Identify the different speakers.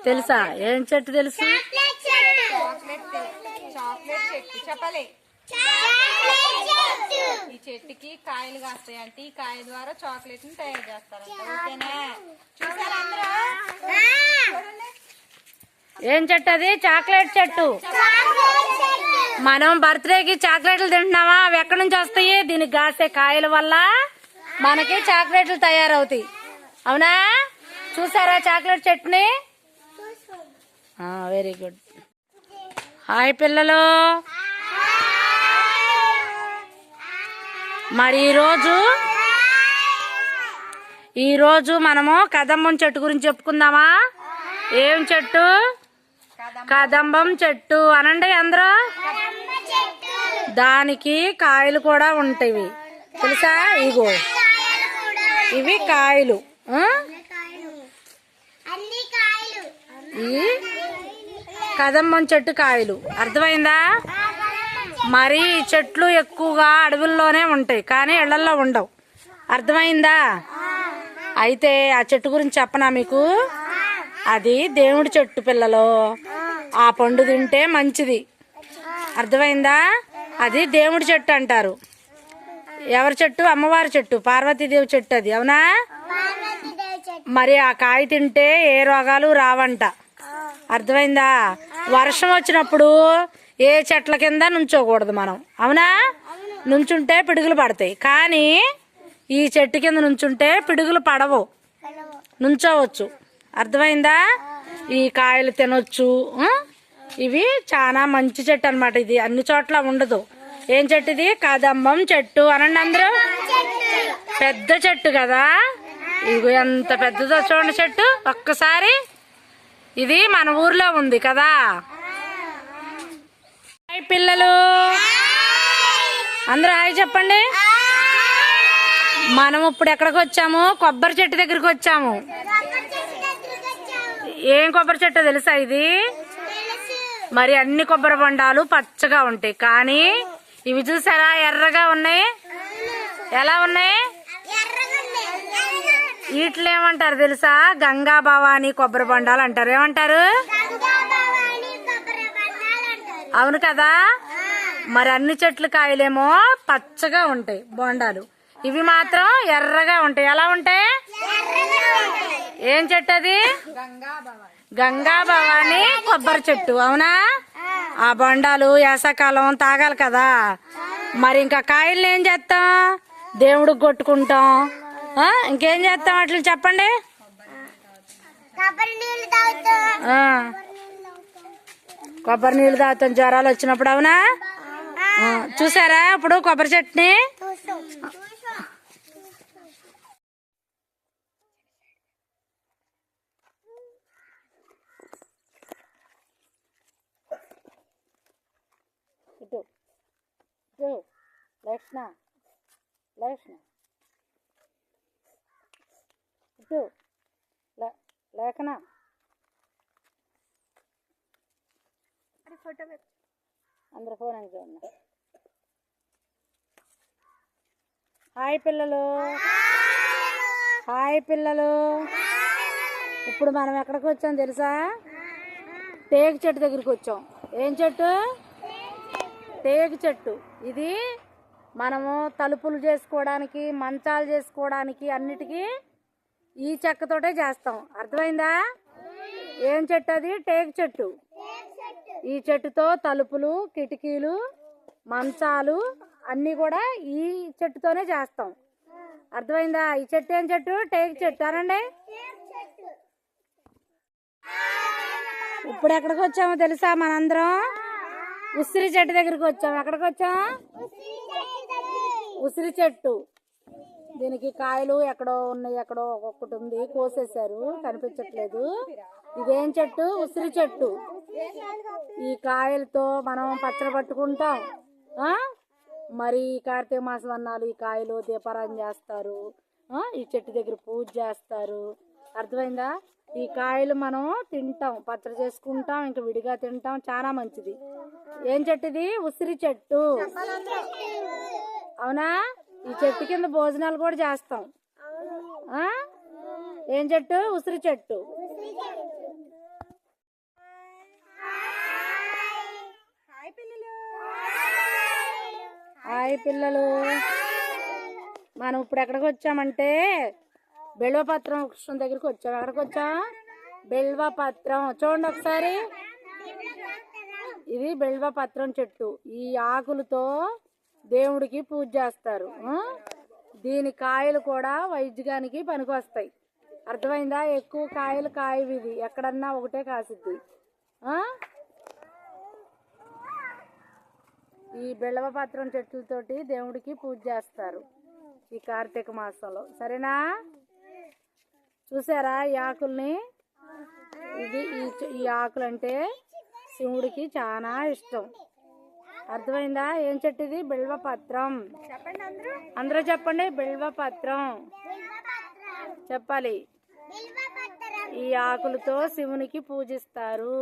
Speaker 1: తెలుసా? ఏం చెట్టు తెలుసు?
Speaker 2: చాక్లెట్ చెట్టు చెప్పలే. ఈ చెట్టుకి కాయలు కాస్తాయి అంటే ఈ కాయ ద్వారా చాక్లెట్ ని తయారు చేస్తారంట. ఓకేనా? చూసారా అందరూ?
Speaker 1: ఏం చెట్టు అది? చాక్లెట్ చెట్టు. మనం బర్త్డేకి చాక్లెట్లు తింటున్నామా? అవి ఎక్కడి నుంచి వస్తాయి? దీనికి కాసే కాయల వల్ల మనకి చాక్లెట్లు తయారవుతాయి. అవునా? చూసారా చాక్లెట్ చెట్టుని? Very good. హాయ్ పిల్లలు. మరి ఈరోజు మనము కదంబం చెట్టు గురించి చెప్పుకుందామా? ఏం చెట్టు? కదంబం చెట్టు అనండి అందరూ. దానికి కాయలు కూడా ఉంటాయి తెలుసా? ఇగో ఇవి కాయలు. ఈ కదంబం చెట్టు కాయలు. అర్థమైందా? మరి చెట్లు ఎక్కువగా అడవుల్లోనే ఉంటాయి కానీ ఇళ్లల్లో ఉండవు. అర్థమైందా? అయితే ఆ చెట్టు గురించి చెప్పనా మీకు? అది దేవుడి చెట్టు పిల్లలు. ఆ పండు తింటే మంచిది. అర్థమైందా? అది దేవుడి చెట్టు అంటారు. ఎవరి చెట్టు? అమ్మవారి చెట్టు, పార్వతీదేవి చెట్టు అది. అవునా? మరి ఆ కాయ తింటే ఏ రోగాలు రావంట. అర్థమైందా? వర్షం వచ్చినప్పుడు ఏ చెట్ల కింద నుంచోకూడదు మనం. అవునా? నుంచుంటే పిడుగులు పడతాయి. కానీ ఈ చెట్టు కింద నుంచుంటే పిడుగులు పడవు, నుంచోవచ్చు. అర్థమైందా? ఈ కాయలు తినొచ్చు. ఇవి చాలా మంచి చెట్టు అన్నమాట. ఇది అన్ని చోట్ల ఉండదు. ఏం చెట్టు ఇది? కదంబం చెట్టు అనండి అందరూ. పెద్ద చెట్టు కదా. ఇగో ఎంత పెద్దదో చూడండి చెట్టు. ఒక్కసారి ఇది మన ఊర్లో ఉంది కదా. హాయ్ పిల్లలు అందరూ హాయ్ చెప్పండి. మనం ఇప్పుడు ఎక్కడికి వచ్చాము? కొబ్బరి చెట్టు దగ్గరికి వచ్చాము. ఏం కొబ్బరి చెట్టు తెలుసా ఇది? మరి అన్ని కొబ్బరి బొండాలు పచ్చగా ఉంటాయి కానీ ఇవి చూసారా ఎర్రగా ఉన్నాయి? ఎలా ఉన్నాయి? వీటిని ఏమంటారు తెలుసా? గంగా భవాని కొబ్బరి బొండాలు అంటారు. ఏమంటారు? అవును కదా. మరి అన్ని చెట్లు కాయలేమో పచ్చగా ఉంటాయి బొండాలు, ఇవి మాత్రం ఎర్రగా ఉంటాయి. ఎలా ఉంటాయి? ఏం చెట్టు అది? గంగా భవాని కొబ్బరి చెట్టు. అవునా? ఆ బొండాలు వేసవకాలం తాగాలి కదా. మరి ఇంకా కాయల్ని ఏం చేస్తాం? దేవుడికి కొట్టుకుంటాం. ఇంకేం చేస్తాం అట్లా చెప్పండి? కొబ్బరి నీళ్ళు తాగుతాం జ్వరాలు వచ్చినప్పుడు. అవునా? చూసారా ఇప్పుడు కొబ్బరి చెట్టుని? ఇటు ఇటు లక్ష్ణ లక్ష్ణ ఇటు లేఖన అందరు ఫోన్ అని చూడండి. హాయ్ పిల్లలు. హాయ్ పిల్లలు. ఇప్పుడు మనం ఎక్కడికి వచ్చాం తెలుసా? టేకు చెట్టు దగ్గరికి వచ్చాం. ఏం చెట్టు? టేకు చెట్టు. ఇది మనము తలుపులు చేసుకోవడానికి, మంచాలు చేసుకోవడానికి అన్నిటికీ ఈ చెక్కతోటే చేస్తాం. అర్థమైందా? ఏం చెట్టు అది? టేకు చెట్టు. ఈ చెట్టుతో తలుపులు, కిటికీలు, మంచాలు అన్నీ కూడా ఈ చెట్టుతోనే చేస్తాం. అర్థమైందా? ఈ చెట్టు ఏం చెట్టు? టేకు చెట్టు అనండి. ఇప్పుడు ఎక్కడికి వచ్చామో తెలుసా? మనందరం ఉసిరి చెట్టు దగ్గరికి వచ్చాం. ఎక్కడికి వచ్చాం? ఉసిరి చెట్టు. దీనికి కాయలు ఎక్కడో ఉన్నాయి, ఎక్కడో ఒక్కొక్కటి ఉంది, కోసేశారు, కనిపించట్లేదు. ఇదేం చెట్టు? ఉసిరి చెట్టు. ఈ కాయలతో మనం పచ్చడి పట్టుకుంటాం. మరి కార్తీక మాసం అన్నాలు ఈ కాయలు దీపారాధన చేస్తారు. ఈ చెట్టు దగ్గర పూజ చేస్తారు. అర్థమైందా? ఈ కాయలు మనం తింటాం, పచ్చడి చేసుకుంటాం, ఇంకా విడిగా తింటాం. చాలా మంచిది. ఏం చెట్టు ఇది? ఉసిరి చెట్టు. అవునా? ఈ చెట్టు కింద భోజనాలు కూడా చేస్తాం. ఏం చెట్టు? ఉసిరి చెట్టు. హాయ్ పిల్లలు, మనం ఇప్పుడు ఎక్కడికి వచ్చామంటే బెల్వపత్రం వృక్షం దగ్గరికి వచ్చాం. ఎక్కడికి వచ్చాం? బెల్వపత్రం. చూడండి ఒకసారి, ఇది బెల్వపత్రం చెట్టు. ఈ ఆకులతో దేవుడికి పూజ చేస్తారు. దీని కాయలు కూడా వైద్యానికి పనికొస్తాయి. అర్థమైందా? ఎక్కువ కాయలు కాయవి, ఇది ఎక్కడన్నా ఒకటే కాసిద్ది. ఈ బెల్వపత్రం చెట్లతోటి దేవుడికి పూజ చేస్తారు ఈ కార్తీక మాసంలో. సరేనా? చూసారా ఈ ఆకుల్ని? ఇది ఈ ఆకులు అంటే శివుడికి చాలా ఇష్టం. అర్థమైందా? ఏం చెట్టు ఇది? బెల్వపత్రం. అందరూ చెప్పండి, బెల్వపత్రం చెప్పాలి. ఈ ఆకులతో శివునికి పూజిస్తారు.